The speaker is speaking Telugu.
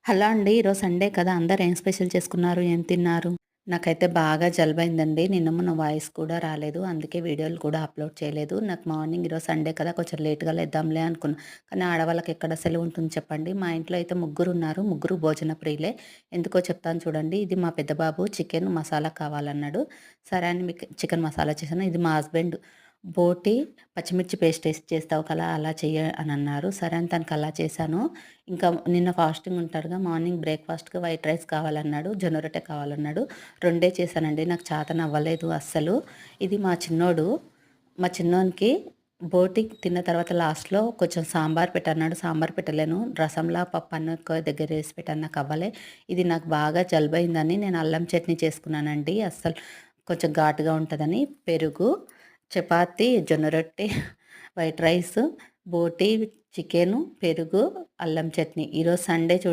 హలో అండి. ఈరోజు సండే కదా! అందరూ ఏం స్పెషల్ చేసుకున్నారు? ఏం తిన్నారు? నాకైతే బాగా జలుబయిందండి. నిన్న మొన్న వాయిస్ కూడా రాలేదు. అందుకే వీడియోలు కూడా అప్‌లోడ్ చేయలేదు. నాకు మార్నింగ్ ఈరోజు సండే కదా! కొంచెం లేట్‌గా లేద్దాంలే అనుకున్నా. కానీ ఆడవాళ్ళకి ఎక్కడ సెలవుంటుంది చెప్పండి? మా ఇంట్లో అయితే ముగ్గురున్నారు. ముగ్గురు భోజన ప్రియులే. ఎందుకో చెప్తాను చూడండి. ఇది మా పెద్ద బాబు చికెన్ మసాలా కావాలన్నాడు. సరే అని మీకు చికెన్ మసాలా చేశాను. ఇది మా హస్బెండ్ బోటి పచ్చిమిర్చి పేస్ట్ ఏసి చేస్తావు కదా! అలా చెయ్య అనన్నారు. సరే అని తనకు అలా చేశాను. ఇంకా నిన్న ఫాస్టింగ్ ఉంటారుగా మార్నింగ్ బ్రేక్‌ఫాస్ట్‌కి వైట్ రైస్ కావాలన్నాడు. జొన్న రొట్టె కావాలన్నాడు. రెండే చేశానండి. నాకు చేతనవ్వలేదు అస్సలు. ఇది మా చిన్నోడు. మా చిన్నోనికి బోటి తిన్న తర్వాత లాస్ట్‌లో కొంచెం సాంబార్ పెట్టన్నాడు. సాంబార్ పెట్టలేను. రసంలా పప్పన్నం ఎక్కువ దగ్గరేసి పెట్టాను. నాకవ్వలే. ఇది నాకు బాగా జలుబయిందని నేను అల్లం చట్నీ చేసుకున్నానండి. అస్సలు కొంచెం ఘాటుగా ఉంటదని. పెరుగు, చపాతీ, జొన్న రొట్టె, వైట్ రైసు, బోటి, చికెను, పెరుగు, అల్లం చట్నీ. ఈరోజు సండే చూడండి.